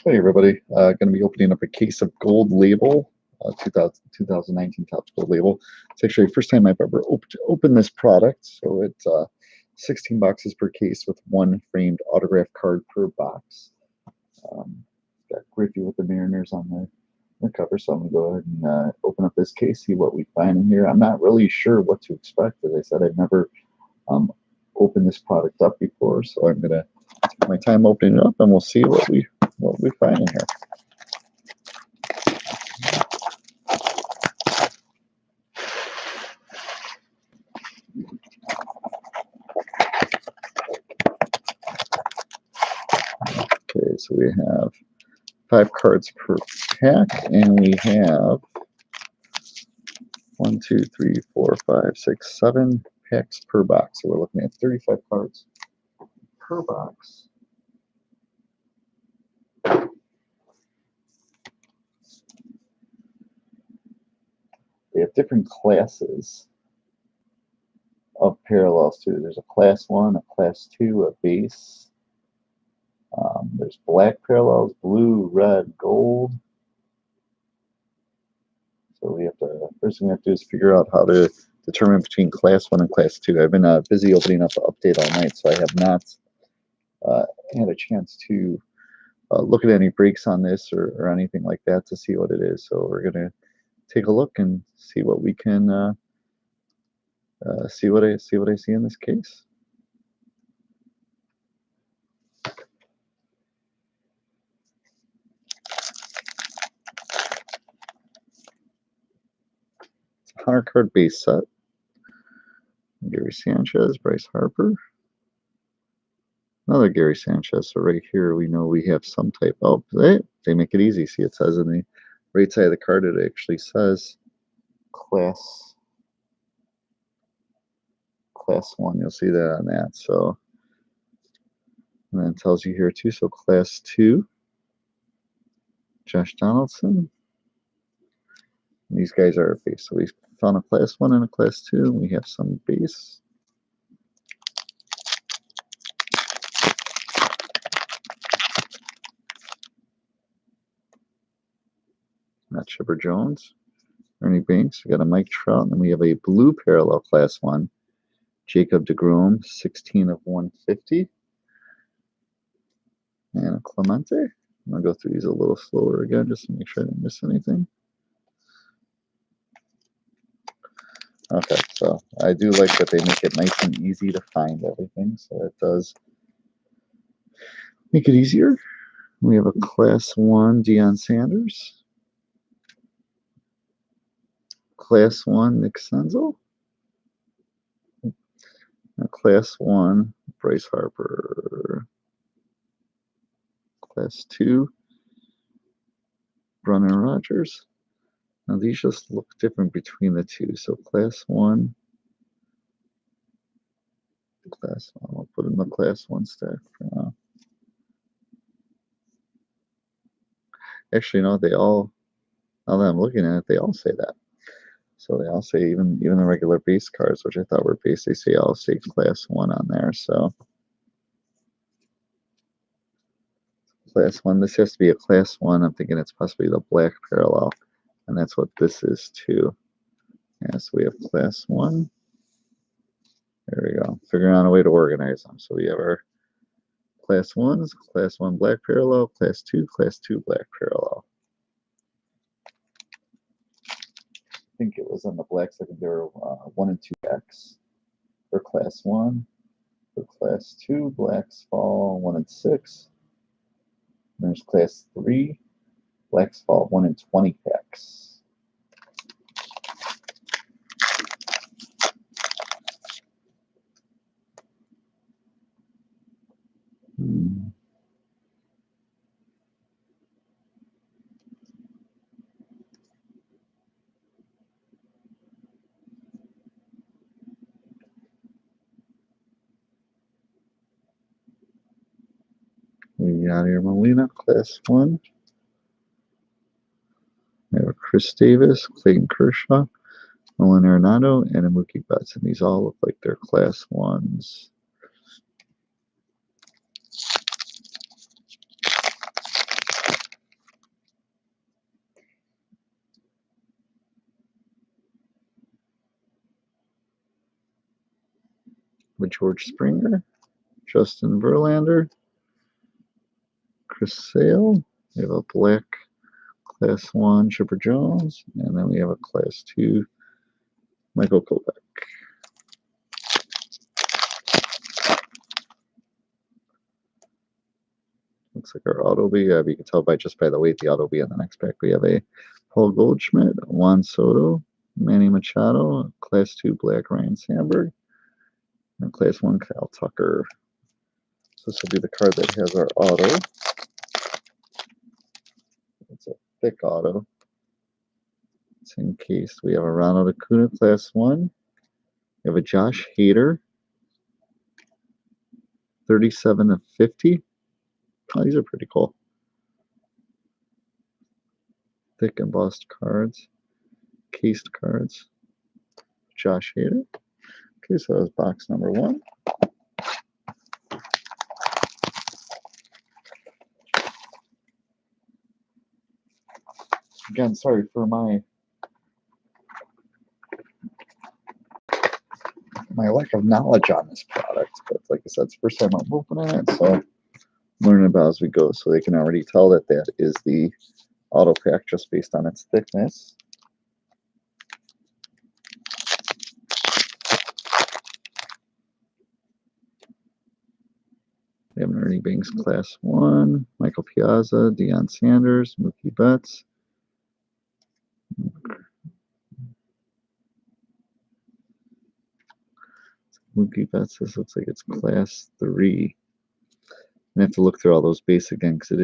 Hey everybody, going to be opening up a case of Gold Label, 2019 Topps Gold Label. It's actually the first time I've ever opened this product, so it's 16 boxes per case with one framed autograph card per box. Got Griffey with the Mariners on the cover, so I'm going to go ahead and open up this case, see what we find in here. I'm not really sure what to expect. As I said, I've never opened this product up before, so I'm going to take my time opening it up, and we'll see what we find in here. Okay, so we have 5 cards per pack, and we have 1, 2, 3, 4, 5, 6, 7 packs per box. So we're looking at 35 cards per box. They have different classes of parallels too. There's a class 1, a class 2, a base. There's black parallels, blue, red, gold. So we have to, first thing we have to do is figure out how to determine between class 1 and class 2. I've been busy opening up the update all night, so I have not had a chance to look at any breaks on this or anything like that to see what it is. So we're going to take a look and see what we can see what I see in this case. It's a 100 card base set. Gary Sanchez, Bryce Harper, another Gary Sanchez. So right here we know we have some type. Oh, they make it easy. See, it says in the right side of the card, it actually says class 1. You'll see that on that. So, and then it tells you here too. So class 2, Josh Donaldson. And these guys are base. So we found a class 1 and a class 2. We have some base. Not Chipper Jones, Ernie Banks. We got a Mike Trout, and then we have a blue parallel class 1, Jacob deGrom, 16 of 150, and a Clemente. I'm gonna go through these a little slower again just to make sure I didn't miss anything. Okay, so I do like that they make it nice and easy to find everything, so it does make it easier. We have a class 1 Deion Sanders, class 1 Nick Senzel, a class 1 Bryce Harper, class 2 Brennan Rodgers. Now these just look different between the two. So class 1, I'll put in the class 1 stack for now. Actually, no, they all, now that I'm looking at it, they all say that. So they all say, even the regular base cards, which I thought were base, they say all say class 1 on there. So class 1, this has to be a class 1. I'm thinking it's possibly the black parallel, and that's what this is too. Yeah, so we have class 1. There we go. Figuring out a way to organize them. So we have our class 1s, class 1 black parallel, class 2 black parallel. I think it was on the black second there were 1 and 2X for class 1. For class 2, blacks fall 1 and 6. There's class 3, blacks fall 1 and 20 packs. We got here Molina, class 1. We have Chris Davis, Clayton Kershaw, Nolan Arenado, and a Mookie Betts. And these all look like they're class 1s. with George Springer, Justin Verlander, Chris Sale. We have a black Class 1 Chipper Jones, and then we have a Class 2 Michael Kopech. Looks like our auto B. You can tell by the weight the auto B on the next pack. We have a Paul Goldschmidt, Juan Soto, Manny Machado, Class 2 black Ryan Sandberg, and Class 1 Kyle Tucker. So this will be the card that has our auto. It's a thick auto. It's encased. We have a Ronald Acuna Class 1. We have a Josh Hader, 37 of 50. Oh, these are pretty cool. Thick embossed cards, cased cards. Josh Hader. Okay, so that was box number 1. Again, sorry for my lack of knowledge on this product, but like I said, it's the first time I'm opening it, so I'm learning about as we go. So they can already tell that that is the auto pack just based on its thickness. We have an Ernie Banks Class 1, Michael Piazza, Deion Sanders, Mookie Betts. Mookie Betts, this looks like it's Class 3. I have to look through all those base again because it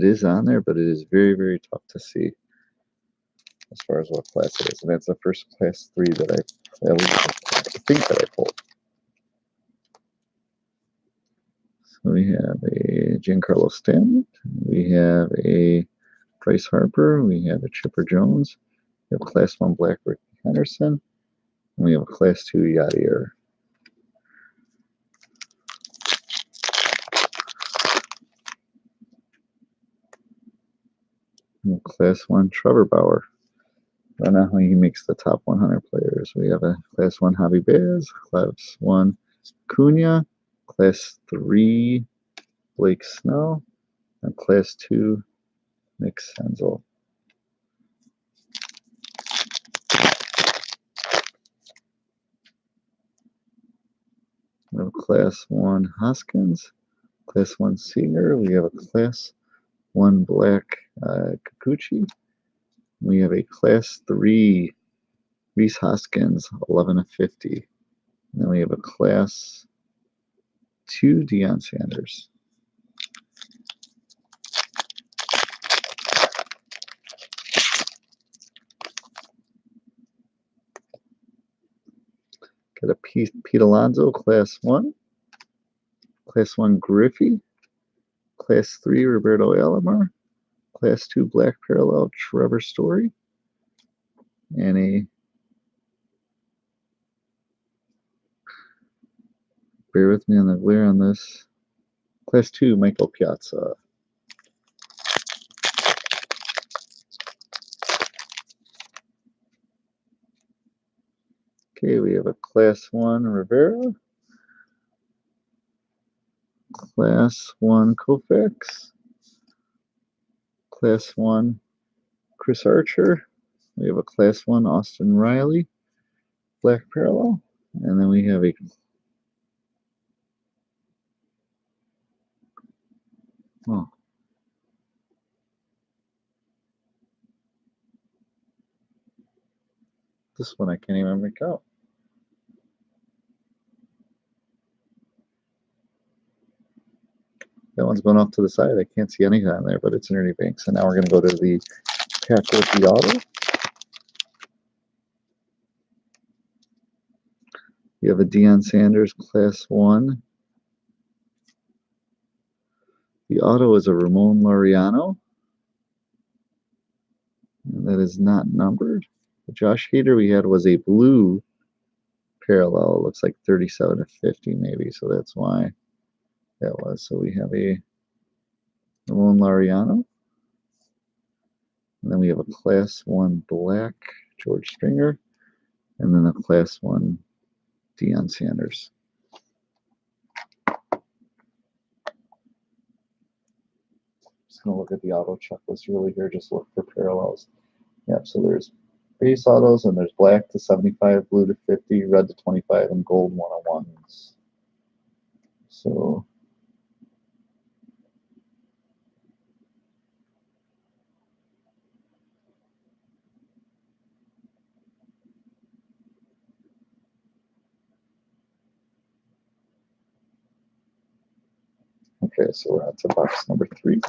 is on there, but it is very, very tough to see as far as what class it is. And that's the first Class 3 that I think that I pulled. So we have a Giancarlo Stanton, we have a Bryce Harper, we have a Chipper Jones, we have a Class 1 black Rick Henderson, and we have a Class 2 Yadier. Class 1 Trevor Bauer. I don't know how he makes the top 100 players. We have a Class 1 Javi Baez, Class 1 Cunha, Class 3 Blake Snell, and Class 2 Nick Senzel. We have a Class 1 Hoskins, Class 1 Seager. We have a Class 1 Black Kikuchi. We have a Class 3 Rhys Hoskins, 11 of 50. And then we have a Class 2 Deion Sanders. Got a Pete Alonso, Class 1. Class 1 Griffey. Class 3 Roberto Alomar. Class 2 Black Parallel Trevor Story. And a, bear with me on the glare on this, Class 2 Michael Piazza. Okay, we have a Class 1 Rivera. Class 1 Koufax. Class 1 Chris Archer. We have a Class 1 Austin Riley, Black Parallel. And then we have a this one I can't even make out. That one's going off to the side. I can't see anything on there, but it's an Ernie Banks. And now we're going to go to the pack with the auto. We have a Deion Sanders Class 1. The auto is a Ramon Laureano. And that is not numbered. The Josh Hader we had was a blue parallel. It looks like 37 of 50 maybe, so that's why that was. So we have a Ramon Laureano. And then we have a Class 1 black George Springer. And then a Class 1 Deion Sanders. Just going to look at the auto checklist really here, just look for parallels. Yep, so there's base autos, and there's black to 75, blue to 50, red to 25, and gold 101s. So okay, so we're on to box number 3.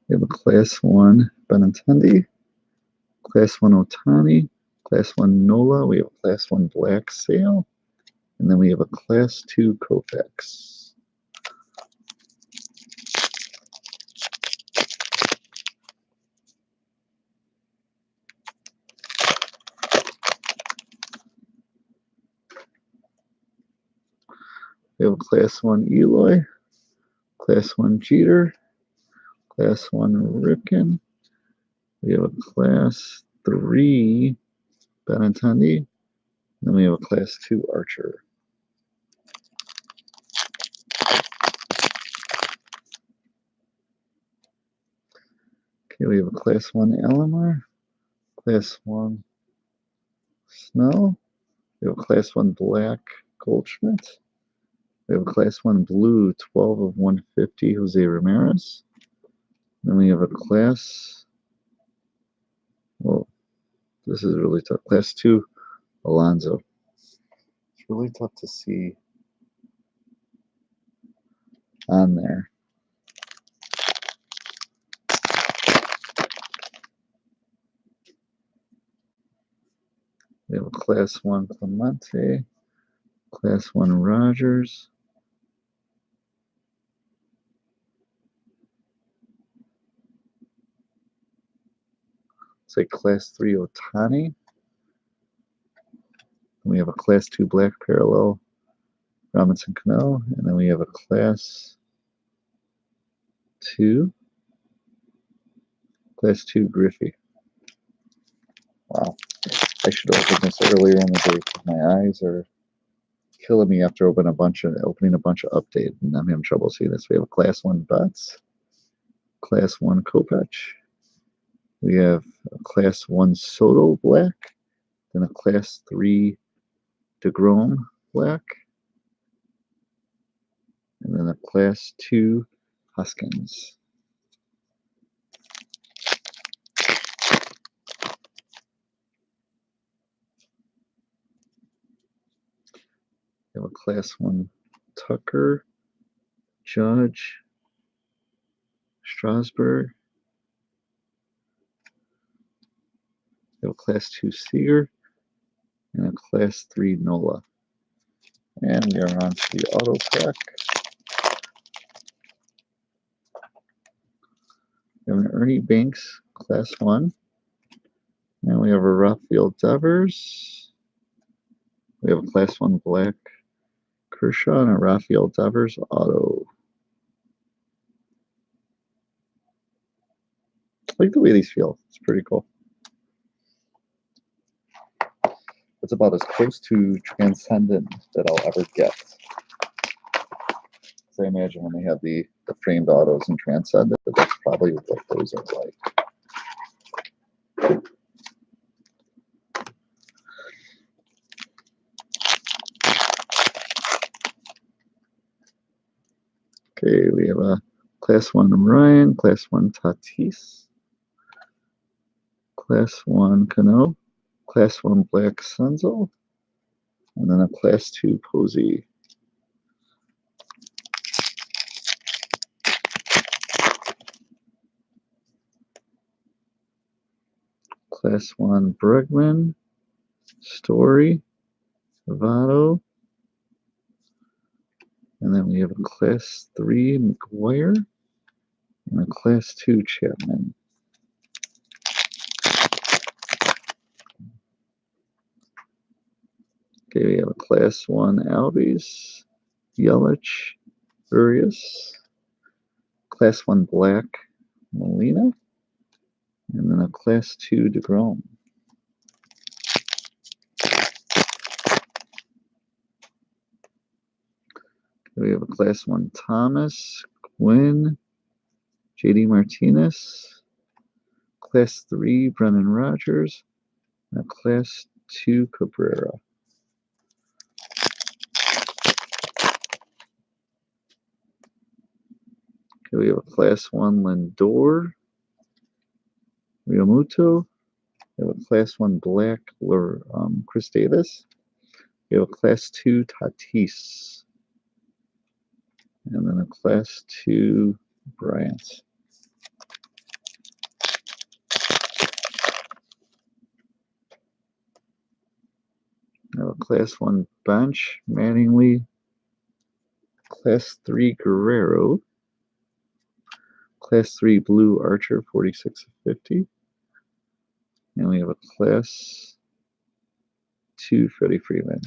We have a Class 1 Benintendi, Class 1 Otani, Class 1 Nola, we have a Class 1 Black Sail, and then we have a Class 2 Koufax. We have a Class 1 Eloy, Class 1 Jeter, Class 1 Ripken. We have a Class 3 Benintendi, and then we have a Class 2 Archer. Okay, we have a Class 1 Alomar, Class 1 Snell, we have a Class 1 Black Goldschmidt, we have a Class 1 Blue 12 of 150 Jose Ramirez, then we have a Class, well, this is really tough, Class 2 Alonso. It's really tough to see on there. We have a Class 1 Clemente, Class 1 Rogers, it's like Class 3 Otani. We have a Class 2 Black Parallel Robinson Cano, and then we have a Class 2 Griffey. Wow, I should open this earlier in the day because my eyes are killing me after opening a bunch of updates, and I'm having trouble seeing this. We have a Class 1 Betts, Class 1 Kopech. We have a Class 1 Soto Black, then a Class 3 DeGrom Black, and then a Class 2 Hoskins. We have a Class 1 Tucker, Judge, Strasburg. We have a Class 2 Seager, and a Class 3 Nola. And we are on to the auto pack. We have an Ernie Banks, Class 1. And we have a Rafael Devers. We have a Class 1 Black Kershaw and a Rafael Devers auto. I like the way these feel. It's pretty cool. It's about as close to transcendent that I'll ever get. So I imagine when they have the framed autos and transcendent, that's probably what those are like. Okay, we have a Class 1 Ryan, Class 1 Tatis, Class 1 Cano, Class 1 Black Senzel, and then a Class 2 Posey. Class 1 Bregman, Story, Votto, and then we have a Class 3 McGuire, And a Class 2 Chapman. Okay, we have a Class 1 Albies, Yelich, Urias, Class 1 Black, Molina, and then a Class 2 DeGrom. We have a Class 1 Thomas, Quinn, JD Martinez, Class 3 Brennan Rodgers, and a Class 2 Cabrera. Okay, we have a Class 1 Lindor, Realmuto. We have a Class 1 Black Chris Davis. We have a Class 2 Tatis. And then a Class 2 Bryant. We have a Class 1 Bench, Mattingly. Class 3 Guerrero. Class 3 Blue Archer, 46/50. And we have a Class 2 Freddie Freeman.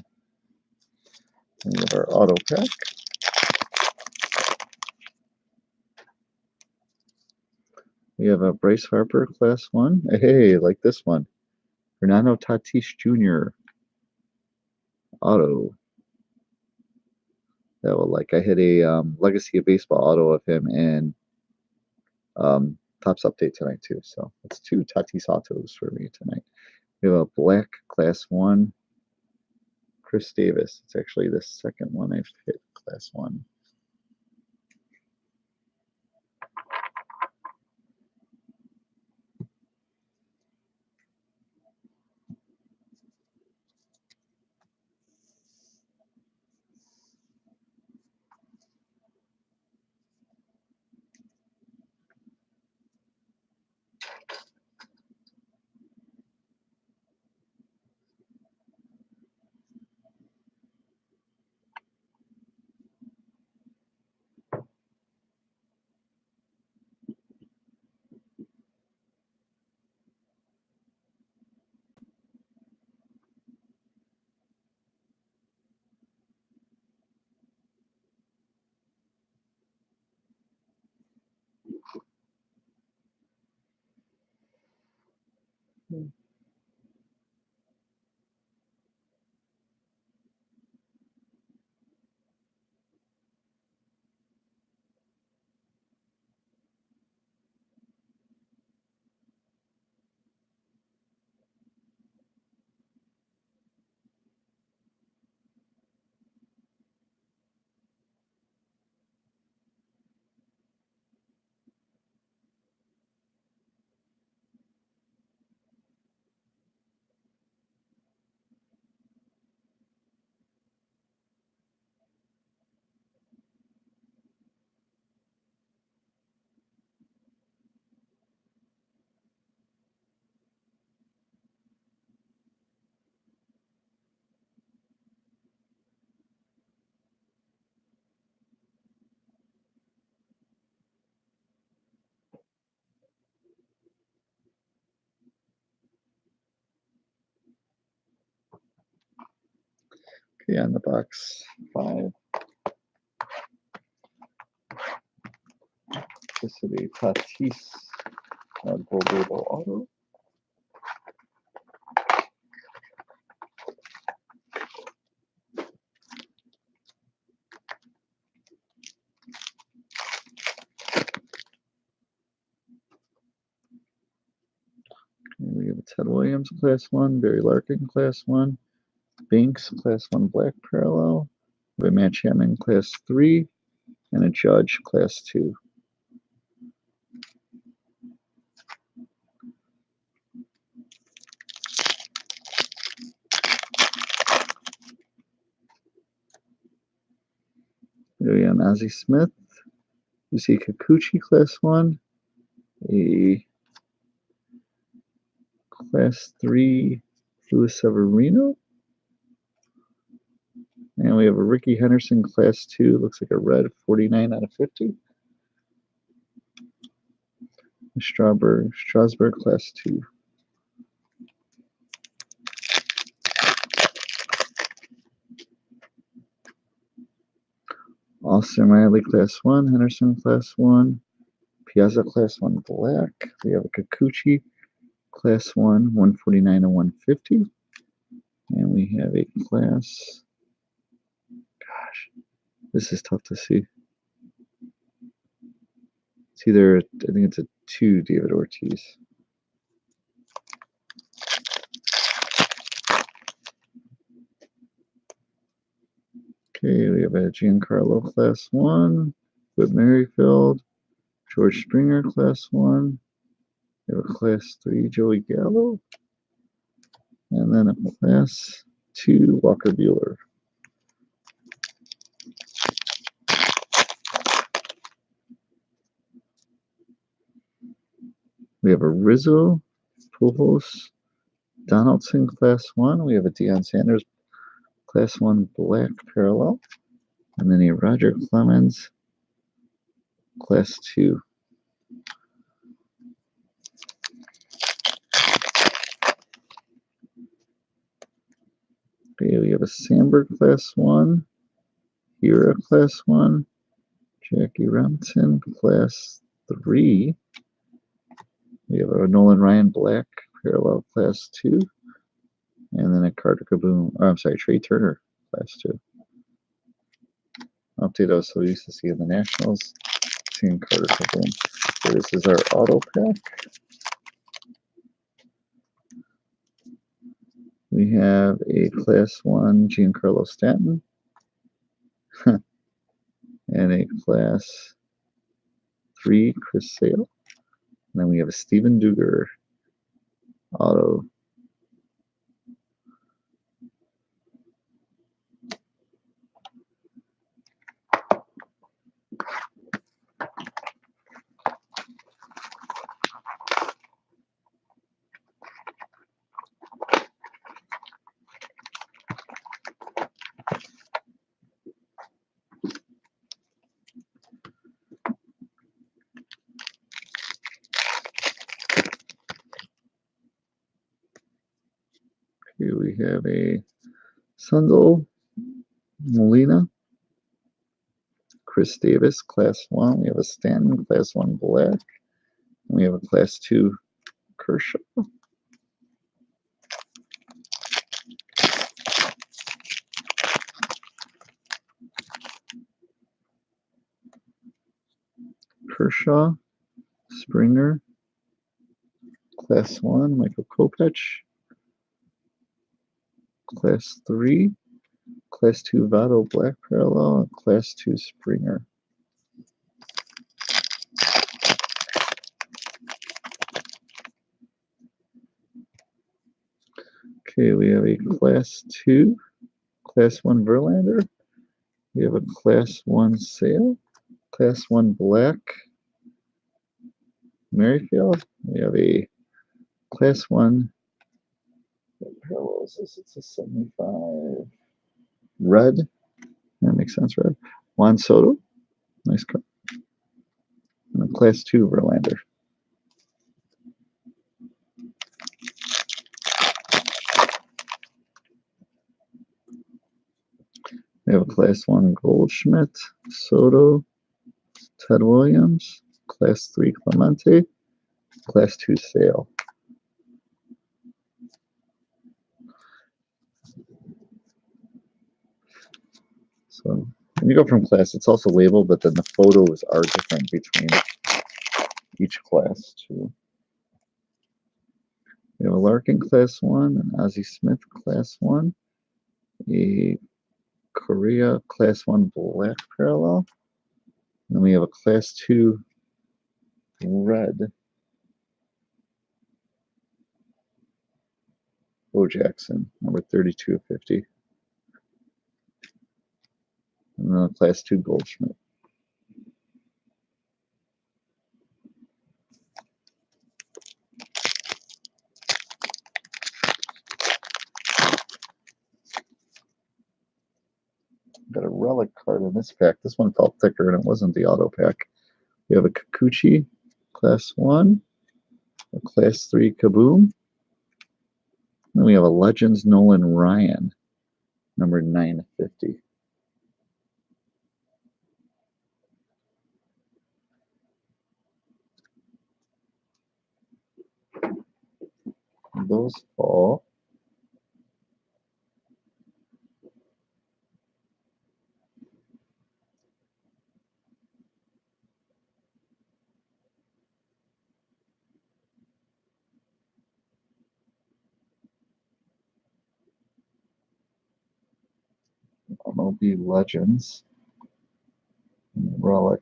And we have our auto pack. We have a Bryce Harper, Class 1. Hey, like this one. Fernando Tatis Jr. Auto. That will like. I hit a Legacy of Baseball auto of him in Topps Update tonight too. So it's 2 Tatis autos for me tonight. We have a Black Class 1 Chris Davis. It's actually the second one I've hit Class 1. Okay, on the box 5. This is a Tatis Gold Label auto. And we have a Ted Williams Class 1, Barry Larkin Class 1, Banks Class 1 Black Parallel, we have a Matt Chapman Class 3, and a Judge Class 2. We have Ozzie Smith, you see Kikuchi Class 1, a Class 3 Luis Severino, and we have a Ricky Henderson Class 2, looks like a red 49/50. Strasburg Class 2. Austin Riley Class 1, Henderson Class 1, Piazza Class 1 Black. We have a Kikuchi Class 1, 149 and 150. And we have a Class, gosh, this is tough to see. It's either, I think it's a 2 David Ortiz. Okay, we have a Giancarlo Class 1, Whit Merrifield, George Springer Class 1. We have a Class 3 Joey Gallo. And then a Class 2 Walker Buehler. We have a Rizzo, Pujols, Donaldson Class 1. We have a Deion Sanders Class 1 Black Parallel. And then a Roger Clemens Class 2. Okay, we have a Sandberg Class 1, Hira Class 1, Jackie Robinson Class 3. We have a Nolan Ryan Black Parallel Class 2. And then a Carter Kaboom, Trey Turner Class 2. Update I was so used to seeing the Nationals, seeing Carter Kaboom. So this is our auto pack. We have a Class 1 Giancarlo Stanton and a Class 3 Chris Sale. And then we have a Steven Duger auto. Here we have a Sundal Molina, Chris Davis, Class 1. We have a Stanton, Class 1 Black. We have a Class 2 Kershaw. Kershaw, Springer, Class 1, Michael Kopech. Class 3, Class 2 Votto Black Parallel, Class 2 Springer. Okay, we have a Class 2, Class 1 Verlander. We have a Class 1 Sale, Class 1 Black Merrifield. We have a Class 1, what parallel is this? It's a 75 red. That makes sense, red. Juan Soto, nice card. And a Class 2 Verlander. We have a Class 1 Goldschmidt, Soto, Ted Williams, Class 3 Clemente, Class 2 Sale. So when you go from class, it's also labeled, but then the photos are different between each class too. We have a Larkin Class 1, an Ozzie Smith Class 1, a Korea Class 1 Black Parallel, and then we have a Class 2 Red Bo Jackson, number 32 of 50. And then a Class 2 Goldschmidt. Got a relic card in this pack. This one felt thicker and it wasn't the auto pack. We have a Kikuchi Class 1, a Class 3 Kaboom. Then we have a Legends Nolan Ryan, number 950. Those fall. MLB Legends Relic,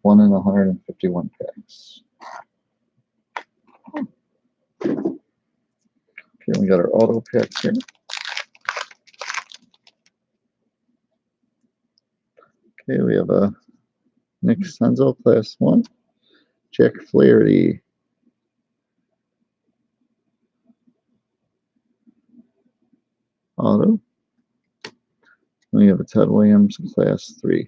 1 in 151 packs. Okay, we got our auto packs here. Okay, we have a Nick Senzel Class 1, Jack Flaherty, auto. We have a Ted Williams Class 3.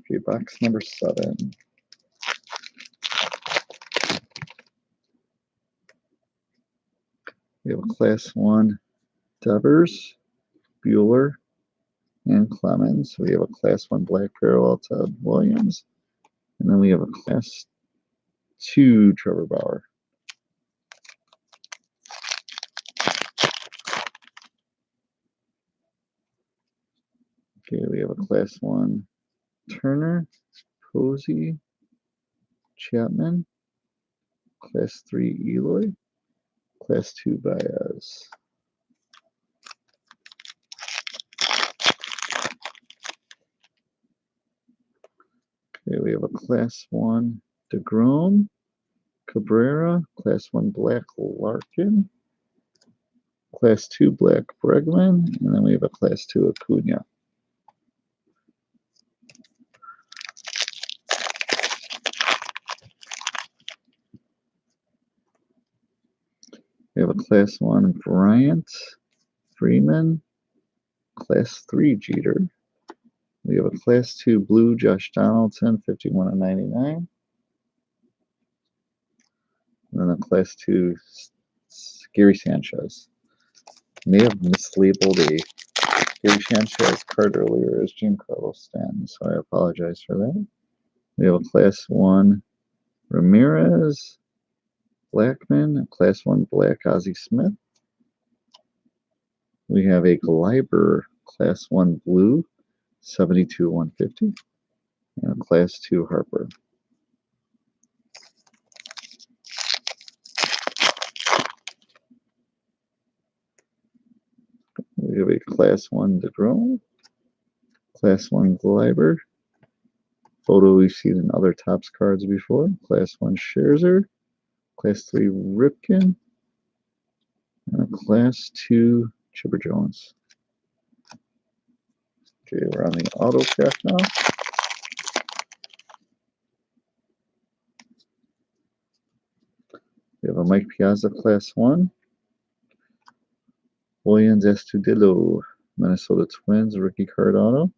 Okay, box number 7. We have a Class 1 Devers, Bueller, and Clemens. We have a Class 1 Black Parallel Ted Williams. And then we have a Class 2 Trevor Bauer. Okay, we have a Class 1 Turner, Posey, Chapman, Class 3 Eloy, Class 2 Baez. Okay, we have a Class 1 DeGrom, Cabrera, Class 1 Black Larkin, Class 2 Black Bregman, and then we have a Class 2 Acuna. We have a Class 1 Bryant, Freeman, Class 3 Jeter. We have a Class 2 Blue Josh Donaldson, 51/99. And then a Class 2 Gary Sanchez. May have mislabeled a Gary Sanchez card earlier as Giancarlo Stanton, so I apologize for that. We have a Class 1 Ramirez, Blackman, a Class 1 Black Ozzie Smith. We have a Gleiber Class 1 Blue, 72/150, and a Class 2 Harper. We have a Class 1 DeGrom, Class 1 Gleiber. Photo we've seen in other Topps cards before. Class 1 Scherzer, Class 3 Ripken, and a Class 2 Chipper Jones. Okay, we're on the auto pack now. We have a Mike Piazza Class 1, Willians Astudillo, Minnesota Twins rookie card auto.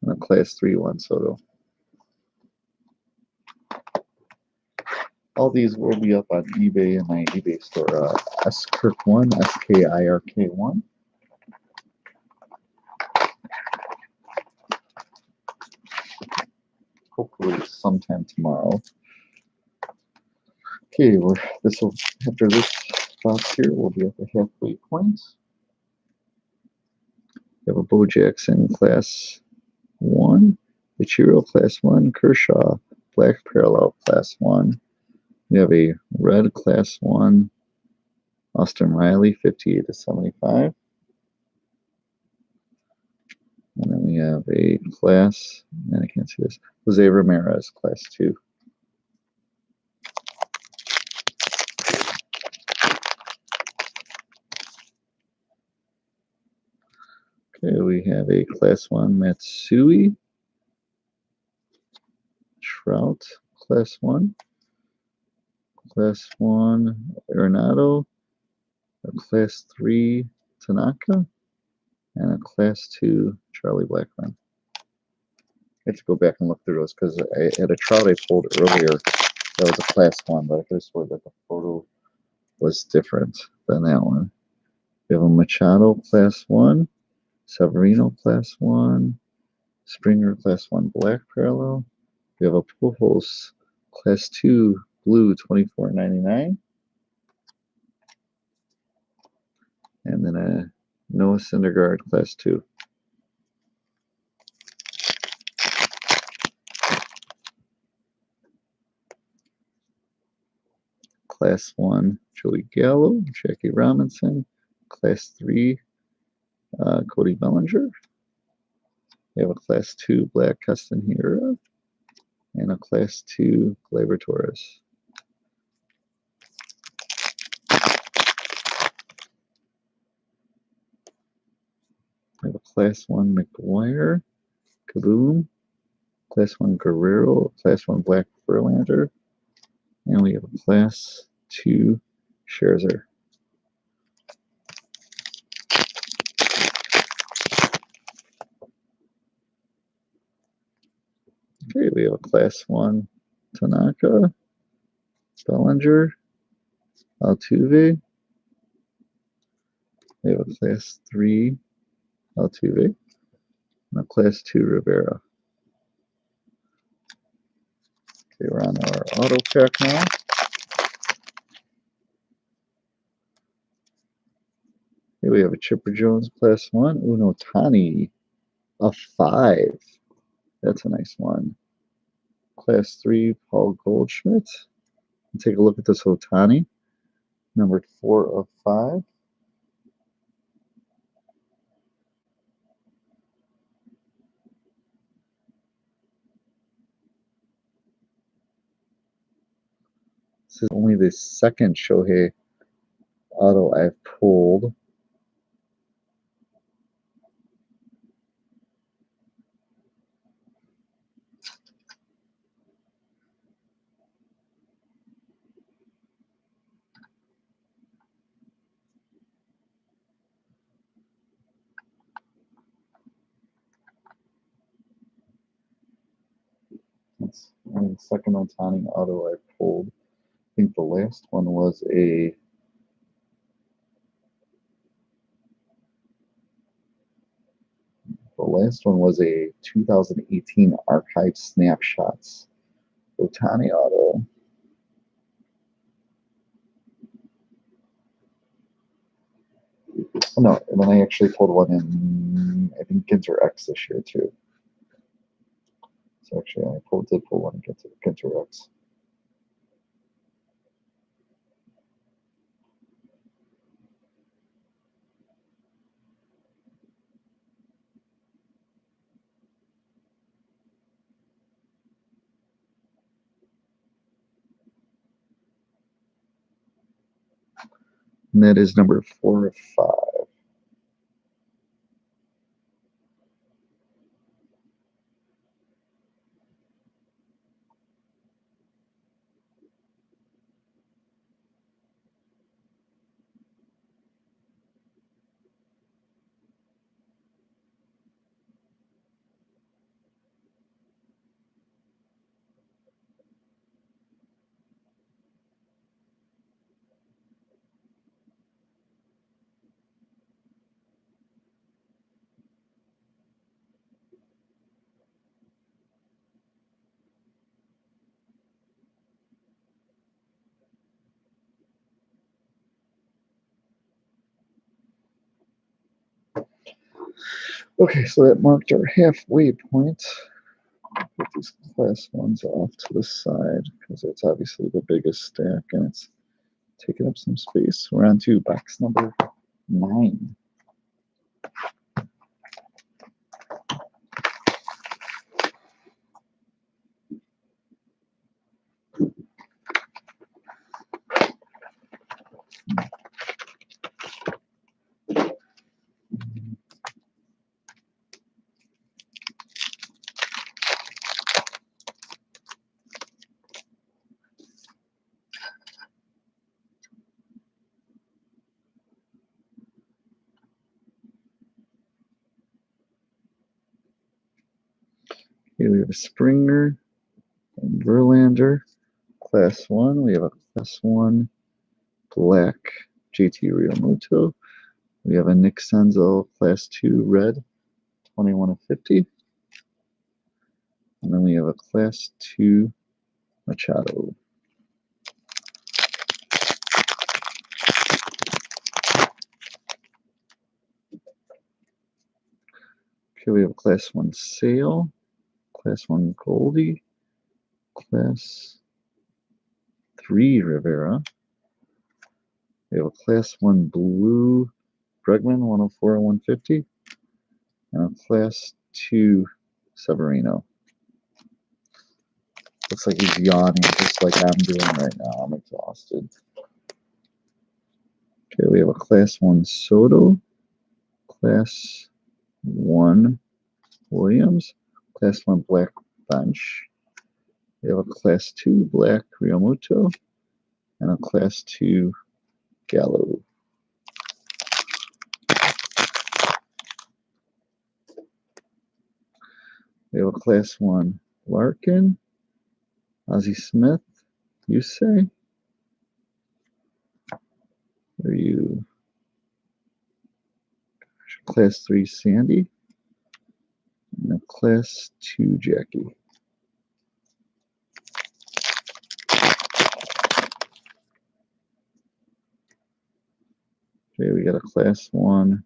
And a Class 3 Juan Soto. All these will be up on eBay in my eBay store. Skirk1, SKIRK1. Hopefully sometime tomorrow. Okay, after this box here, we'll be at the halfway point. We have a Bo Jackson Class 1, Ichiro Class 1, Kershaw Black Parallel Class 1. We have a red Class 1, Austin Riley, 58/75. And then we have a class, and I can't see this, Jose Ramirez, class 2. Okay, we have a class 1 Matsui, Trout, class 1, class 1 Arenado, a class 3 Tanaka, and a class 2 Charlie Blackmon. I have to go back and look through those because I had a Trout I pulled earlier that was a class 1, but I could have sworn that the photo was different than that one. We have a Machado class 1, Severino class 1, Springer class 1 black parallel. We have a Pujols class 2 blue 24.99, and then a Noah Syndergaard class 2. Class 1 Joey Gallo, Jackie Robinson, class 3 Cody Bellinger. We have a class 2 black Castanheira and a class 2 Gleyber Torres. We have a class 1 McGuire, Kaboom, class 1 Guerrero, class 1 black Verlander, and we have a class 2 Scherzer. Okay, we have a class 1 Tanaka, Bellinger, Altuve. We have a class 3 Altuve, and a class 2 Rivera. Okay, we're on our auto pack now. Here we have a Chipper Jones class 1, Uno Tani, a 5. That's a nice one. Class 3 Paul Goldschmidt. Take a look at this Otani, numbered 4 of 5. This is only the second Shohei auto I've pulled. That's only the second Otani auto I've pulled. I think the last one was a The last one was a 2018 Archive Snapshots Otani auto. Oh, no, and then I actually pulled one in, I think, Ginter X this year, too. So actually, I did pull one in Ginter X. And that is number 4 of 5. Okay, so that marked our halfway point. Put these class 1s off to the side because it's obviously the biggest stack and it's taking up some space. We're on to box number 9. Okay, we have a Springer and Verlander, Class 1. We have a Class 1 Black JT Realmuto. We have a Nick Senzel Class 2 Red, 21 of 50. And then we have a Class 2 Machado. Okay, we have a Class 1 Sale, Class 1 Goldie, Class 3 Rivera. We have a Class 1 Blue Bregman, 104 of 150. And a Class 2 Severino. Looks like he's yawning just like I'm doing right now. I'm exhausted. Okay, we have a Class 1 Soto, Class 1 Williams, Class 1 Black Bench. We have a Class 2 Black Realmuto, and a Class 2 Gallo. We have a Class 1 Larkin, Ozzie Smith, you say? Are you Class 3 Sandy? And a Class 2 Jackie. Okay, we got a Class 1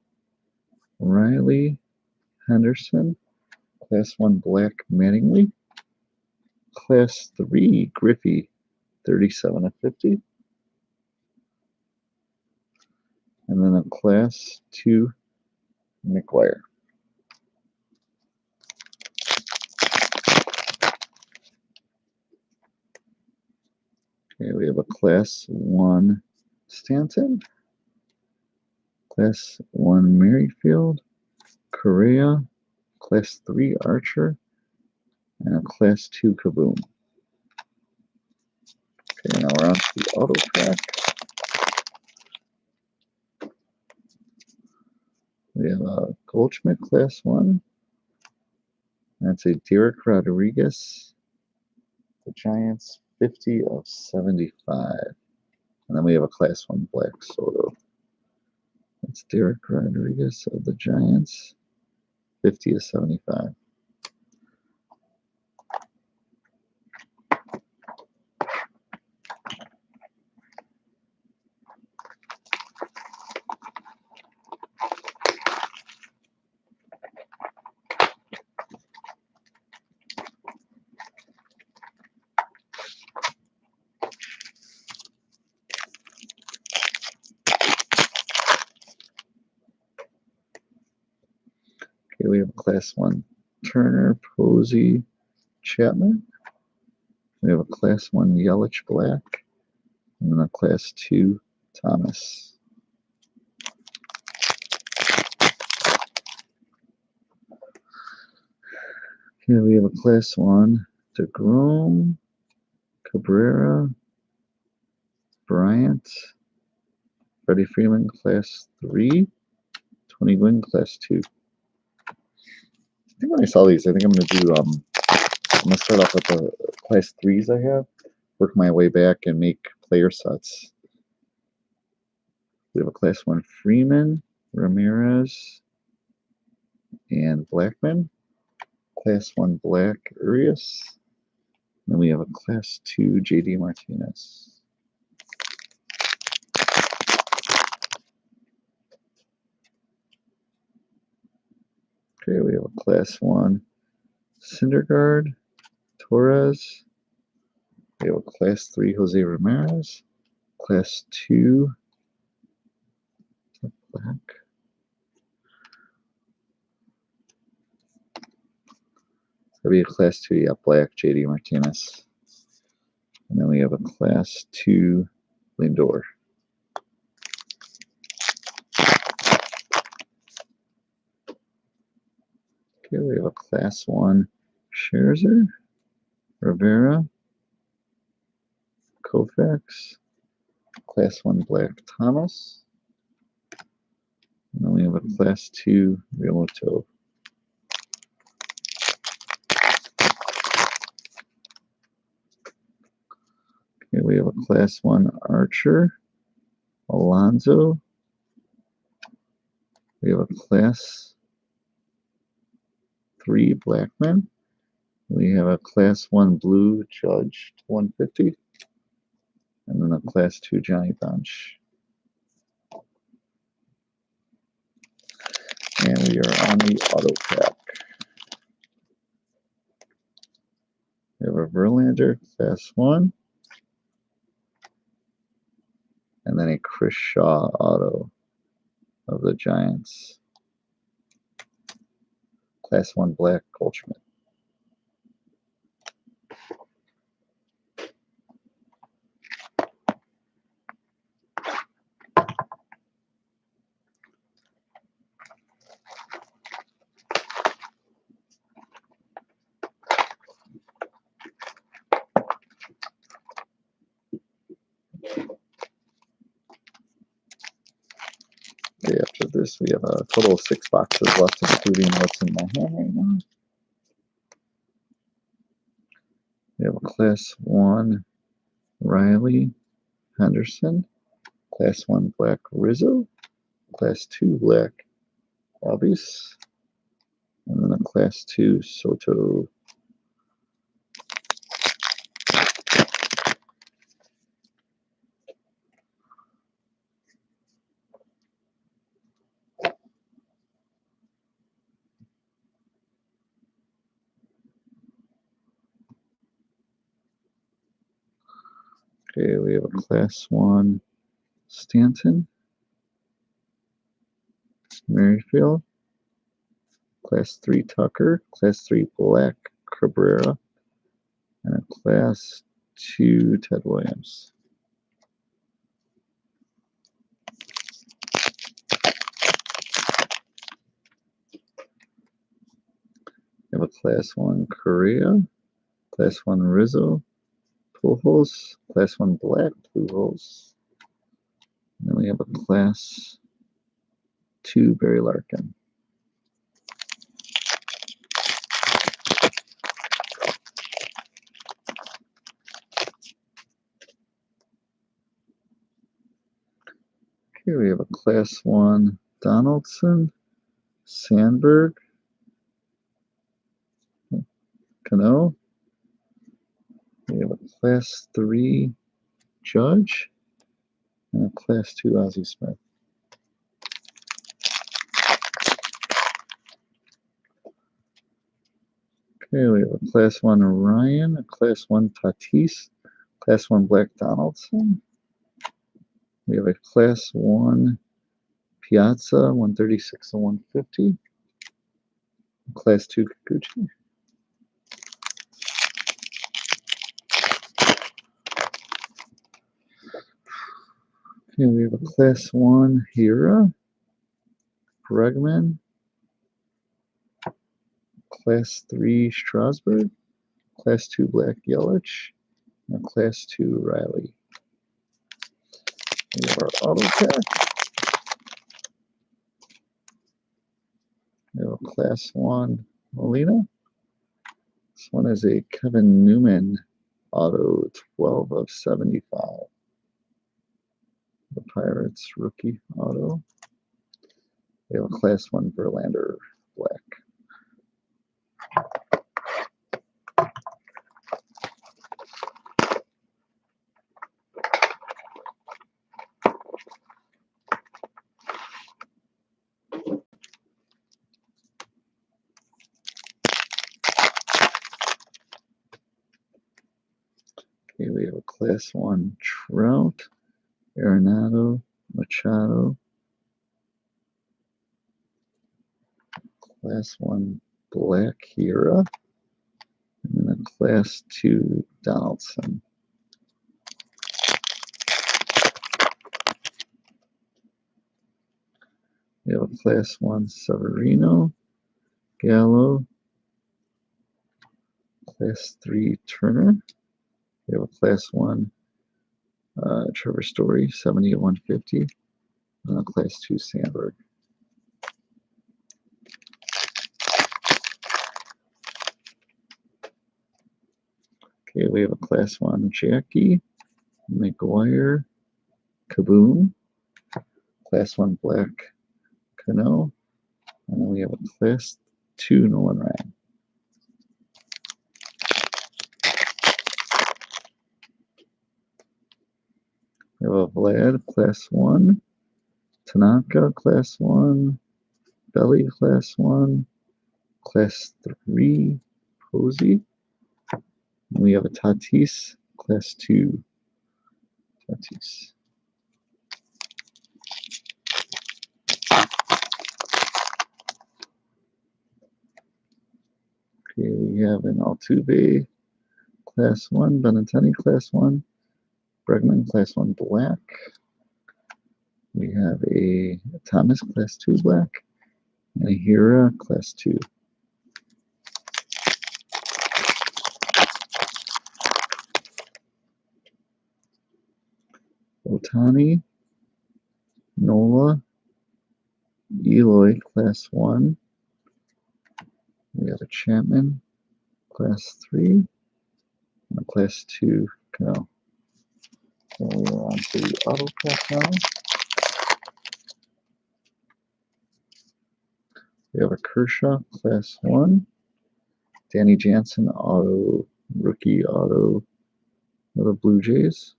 Riley Henderson, Class 1 Black Mattingly, Class 3 Griffey, 37 of 50. And then a Class 2 McGuire. Okay, we have a Class 1 Stanton, Class 1 Merrifield, Correa, Class 3 Archer, and a Class 2 Kaboom. Okay, now we're on to the auto track. We have a Goldschmidt Class 1. That's a Derek Rodriguez, the Giants, 50 of 75. And then we have a Class 1 Black Soto. That's Derek Rodriguez of the Giants, 50 of 75. Okay, we have a Class 1 Turner, Posey, Chapman. We have a Class 1 Yelich Black, and then a Class 2 Thomas. Okay, we have a Class 1 DeGrom, Cabrera, Bryant, Freddie Freeman, Class 3, Tony Gwynn, Class 2. I think when I saw these, I think I'm going to do, I'm going to start off with the Class 3s I have, work my way back and make player sets. We have a Class 1 Freeman, Ramirez, and Blackman. Class 1 Black Urias. Then we have a Class 2 JD Martinez. Okay, we have a Class 1 Syndergaard, Torres. We have a Class 3 Jose Ramirez. Class 2 Black. That'll be a Class 2, yeah, Black JD Martinez. And then we have a Class 2 Lindor. Okay, we have a Class 1 Scherzer, Rivera, Koufax, Class 1 Black Thomas, and then we have a Class 2 Realmuto. have a Class 1 Archer, Alonzo. We have a Class 3 Blackman. We have a Class 1 Blue Judge to 150. And then a Class 2 Johnny Bench. And we are on the auto pack. We have a Verlander, Class 1. And then a Chris Shaw auto of the Giants. Class 1 Black Goldschmidt. Okay, after this, we have a total of 6 boxes left, including what's in my hand right now. We have a Class 1 Riley Henderson, Class 1 Black Rizzo, Class 2 Black Albies, and then a Class 2 Soto. Okay, we have a Class 1 Stanton, Merrifield, Class 3 Tucker, Class 3 Black Cabrera, and a Class 2 Ted Williams. We have a Class 1 Correa, Class 1 Rizzo, Pujols, Class 1 Black Pujols. And then we have a Class 2 Barry Larkin. Okay, we have a Class 1 Donaldson, Sandberg, Cano. We have a Class 3 Judge, and a Class 2 Ozzie Smith. Okay, we have a Class 1 Ryan, a Class 1 Tatis, Class 1 Black Donaldson. We have a Class 1 Piazza, 136 and 150. Class 2 Kikuchi. Okay, we have a Class 1 Hira, Bregman, Class 3 Strasburg, Class 2 Black Yelich, and a Class 2 Riley. We have our auto pack. We have a Class 1 Molina. This one is a Kevin Newman auto, 12 of 75. The Pirates rookie auto. We have a Class 1 Verlander Black. Okay, we have a Class 1 Trout, Arenado, Machado, Class 1 Black Hira, and then a Class 2 Donaldson. We have a Class 1 Severino, Gallo, Class 3 Turner. We have a Class 1 Trevor Story, 70 of 150, and a Class 2 Sandberg. Okay, we have a Class 1 Jackie, McGuire, Kaboom, Class 1 Black Cano, and then we have a Class 2 Nolan Ryan. We have a Vlad, Class 1, Tanaka, Class 1, Belly, Class 1, Class 3, Posey. And we have a Tatis, Class 2, Tatis. Okay, we have an Altuve, Class 1, Benintendi, Class 1, Bregman, Class 1 Black. We have a Thomas, Class 2 Black, and a Hira, Class 2. Otani, Nola, Eloy, Class 1. We have a Chapman, Class 3, and a Class 2 Cano. So we are on to the auto pack now. We have a Kershaw, Class 1. Danny Jansen, auto, rookie auto of the Blue Jays.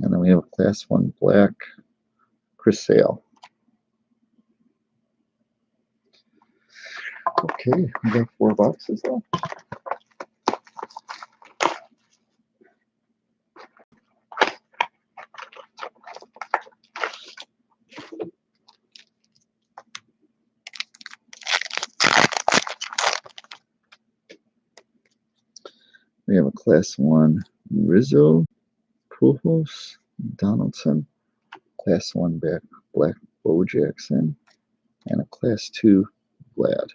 And then we have a Class 1 Black, Chris Sale. Okay, we got 4 boxes left. We have a Class 1 Rizzo, Pujols, Donaldson, Class 1 Black Bo Jackson, and a Class 2 Vlad.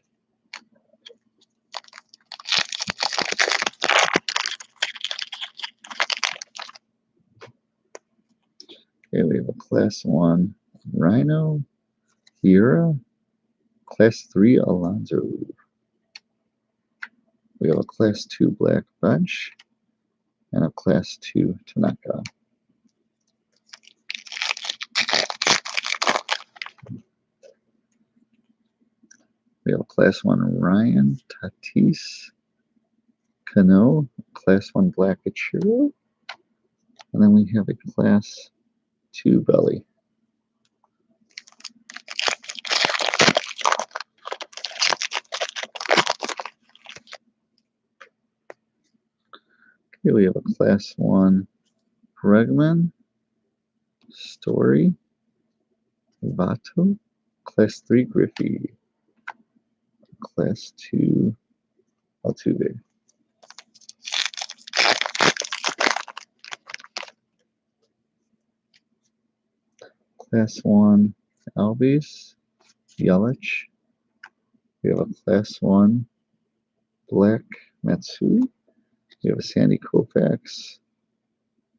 Okay, we have a Class 1 Rhino, Hira, Class 3 Alonso. We have a Class 2 Black Bunch, and a Class 2 Tanaka. We have a Class 1 Ryan, Tatis, Cano, Class 1 Black Ichiro, and then we have a Class 2 Belly. Okay, we have a Class 1 Bregman, Story, Vato, Class 3 Griffey, Class 2 Altuve. Class 1 Albies, Yelich. We have a Class 1 Black Matsui. We have a Sandy Koufax,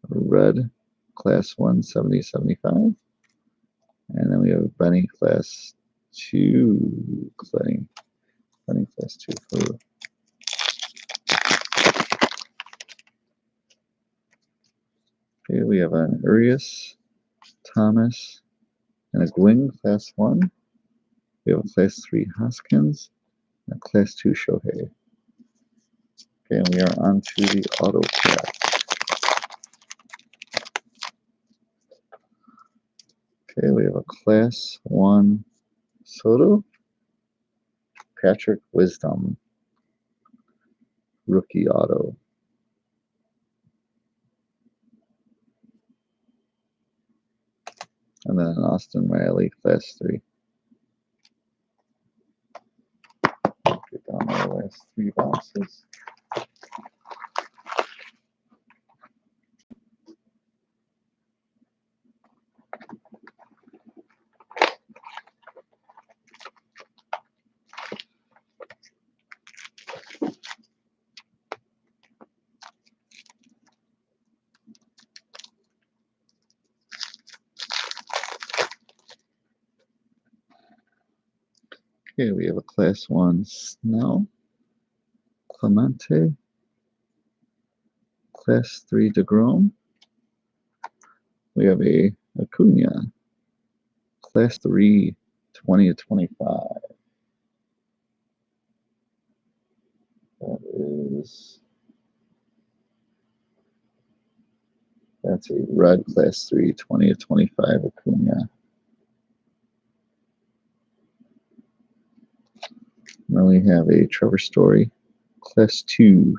a red Class 1 70-75. And then we have a Benny Class 2 Benny Class 2 for okay, we have an Urias, Thomas, and a Gwynn Class 1. We have a Class 3 Hoskins, and a Class 2 Shohei. Okay, and we are on to the auto pack. Okay, we have a Class 1 Soto, Patrick Wisdom, rookie auto. And then an Austin Riley, Class 3. Get down to the last 3 boxes. Okay, we have a Class 1 Snell, Clemente, Class 3 DeGrom. We have a Acuna, Class 3, 20/25. That's a red Class 3, 20/25 Acuna. Then we have a Trevor Story, Class 2.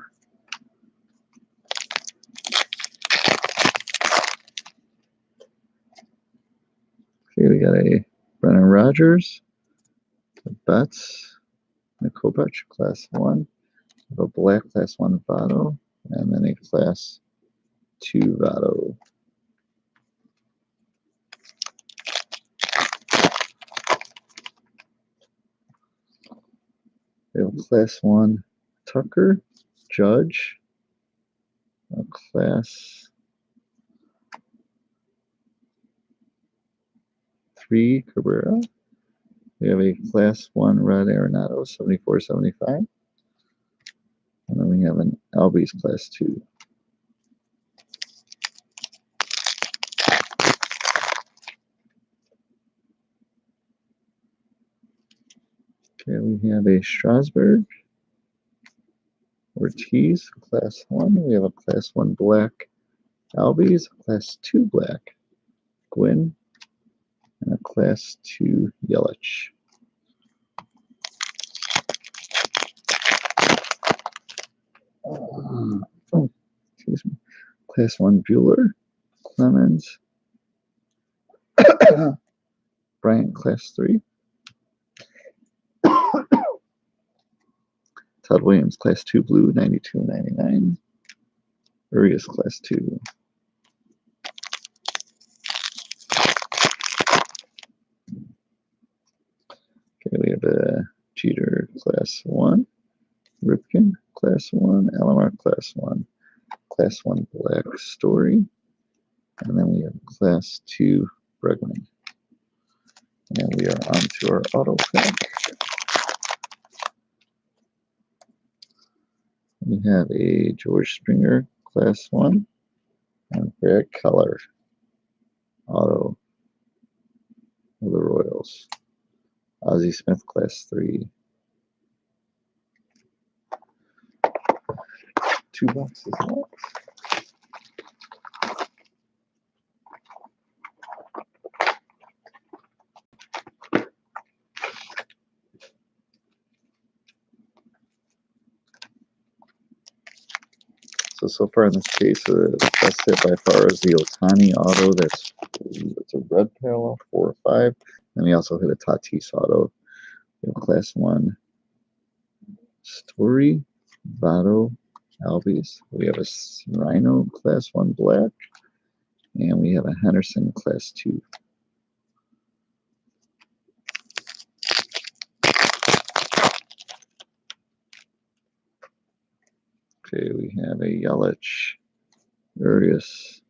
Okay, we got a Brennan Rodgers, a Betts, a Kopech, Class 1, a black Class 1 Votto, and then a Class 2 Votto. We have a Class 1 Tucker, Judge, a Class 3 Cabrera. We have a Class 1 Red Arenado, 74/75. And then we have an Albies Class 2. Okay, we have a Strasburg, Ortiz, Class 1. We have a Class 1 Black Albies, Class 2 Black Gwynn, and a Class 2 Yelich. Excuse me. Class 1 Bueller, Clemens, Bryant, Class 3. Todd Williams, Class 2 Blue, 92/99. Urias, Class 2. Okay, we have a Jeter, Class 1. Ripken, Class 1. Alomar, Class 1. Class 1 Black Story. And then we have Class 2 Bregman. And we are on to our auto pack. We have a George Springer, Class 1, and Brad Keller, auto of the Royals. Ozzie Smith, Class 3. 2 boxes left. So far in this case, the best hit by far is the Ohtani auto. It's a red parallel, 4 or 5. And we also hit a Tatis auto. We have Class 1 Story, Votto, Albies. We have a Rhino, Class 1 Black. And we have a Henderson, Class 2. Okay, we have a Yelich, Urias,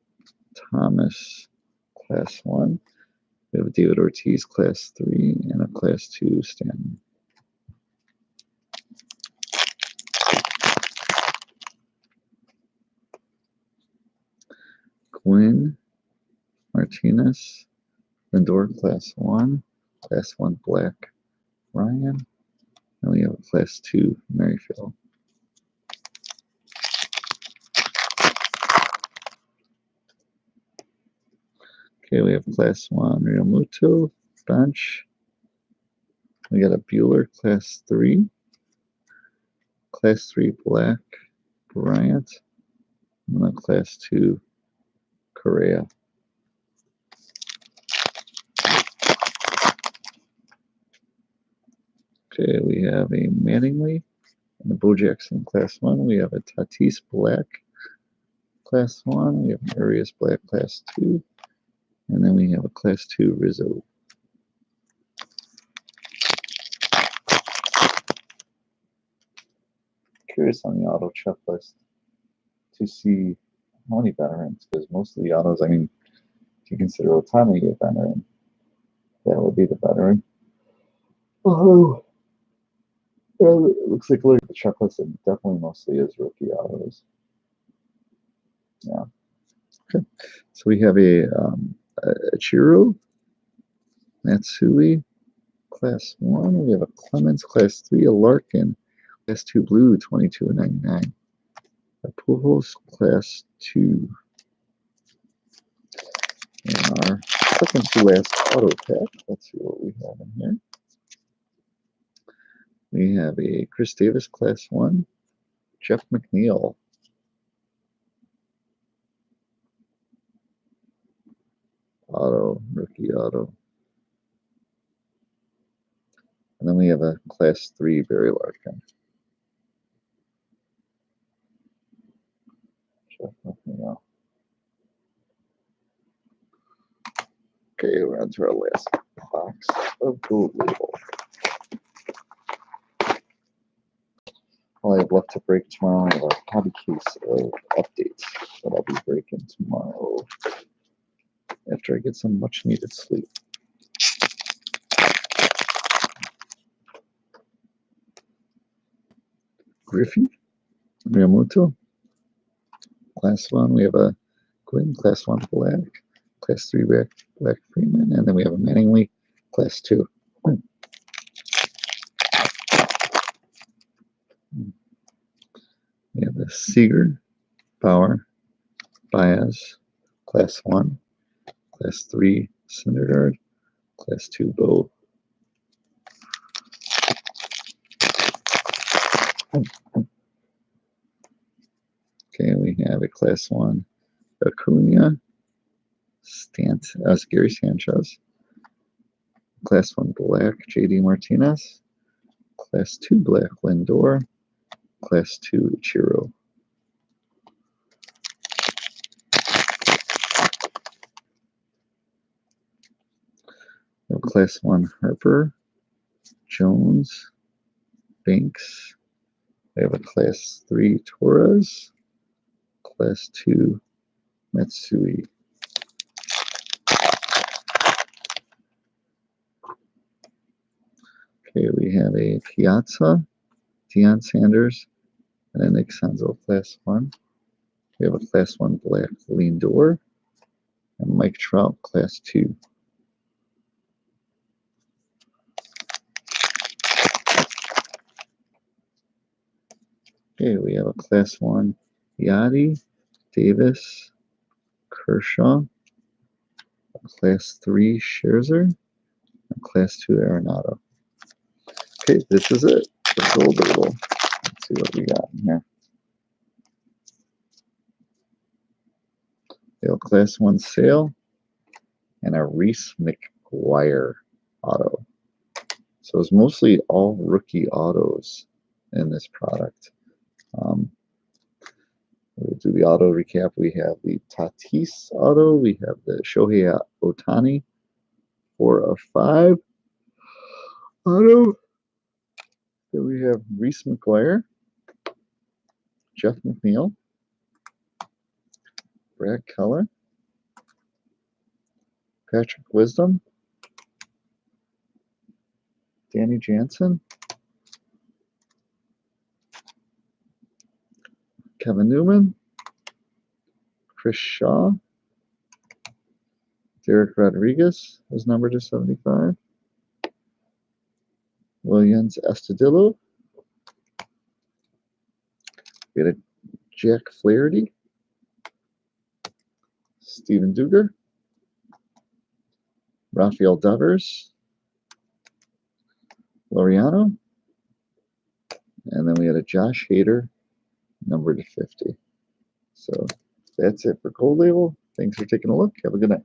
Thomas, Class 1. We have a David Ortiz, Class 3, and a Class 2 Stanton. Gwynn, Martinez, Lindor, Class 1, Class 1 Black, Ryan, and we have a Class 2 Merrifield. Okay, we have Class 1 Realmuto, Bench. We got a Bueller, Class 3, Class 3 Black, Bryant, and a Class 2 Correa. Okay, we have a Mattingly and a Bo Jackson, Class 1. We have a Tatis Black, Class 1. We have an Urias Black, Class 2. And then we have a Class 2 Rizzo. Curious on the auto checklist to see how many veterans, because most of the autos, I mean, if you consider Ohtani a veteran, that would be the veteran. Oh, well, it looks like, look at the checklist, it definitely mostly is rookie autos. Yeah. Okay. So we have a Ichiro, Matsui, Class 1. We have a Clemens, Class 3, a Larkin, Class 2 Blue, 22.99. A Pujols, Class 2. And our second to last auto pack. Let's see what we have in here. We have a Chris Davis, Class 1, Jeff McNeil. Auto, rookie auto. And then we have a Class 3 Barry Larkin. Jeff McNeil. Okay, we're on to our last box of Gold Label. All I have left to break tomorrow, I have a hobby case of updates that I'll be breaking tomorrow after I get some much needed sleep. Griffey, Miyamoto, Class 1, we have a Quinn, Class 1 Black, Class 3 Black Freeman, and then we have a Mattingly, Class 2. We have a Seager, Bauer, Baez, Class 1, Class 3 Syndergaard, Class 2 Bo. Okay, we have a Class 1 Acuna, Gary Sanchez, Class 1 Black JD Martinez, Class 2 Black Lindor, Class 2 Ichiro. Class 1 Harper, Jones, Banks. We have a Class 3 Torres, Class 2 Matsui. Okay, we have a Piazza, Deion Sanders, and a Nick Senzel, Class 1. We have a Class 1 Black Lindor, and Mike Trout, Class 2. Okay, we have a Class 1 Yachty, Davis, Kershaw, a Class 3 Scherzer, and Class 2 Arenado. Okay, this is it for Gold Label. Let's see what we got in here. We have a Class 1 Sale and a Reese McGuire auto. So it's mostly all rookie autos in this product. We'll do the auto recap. We have the Tatis auto. We have the Shohei Ohtani 4 of 5 auto. Then we have Reese McGuire, Jeff McNeil, Brad Keller, Patrick Wisdom, Danny Jansen, Kevin Newman, Chris Shaw, Derek Rodriguez was numbered to 75, Williams Estudillo, we had a Jack Flaherty, Steven Duger, Rafael Devers, Laureano, and then we had a Josh Hader, numbered to 50. So that's it for Gold Label. Thanks for taking a look. Have a good night.